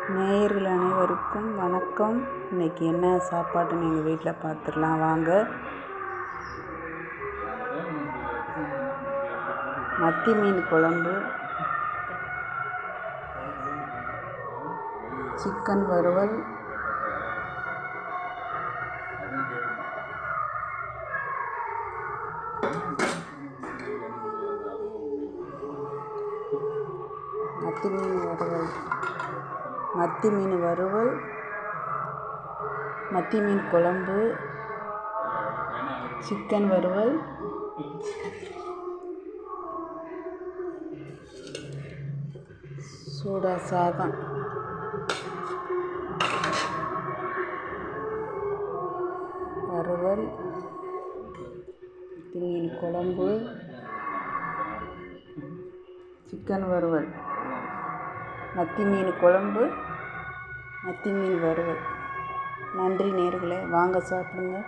நேயர்கள் அனைவருக்கும் வணக்கம். இன்றைக்கி என்ன சாப்பாடுன்னு எங்கள் வீட்டில் பார்த்துடலாம் வாங்க. மத்தி மீன் குழம்பு, சிக்கன் வறுவல், மத்தி மீன் வறுவல், மத்தி மீன் குழம்பு, சிக்கன் வறுவல், சூடா சாதம், வறுவல், மத்தி மீன் குழம்பு, சிக்கன் வறுவல், மத்தி மீன் குழம்பு, மத்தி மீன் வறுவல். நன்றி நேயர்களே, வாங்க சாப்பிடுங்க.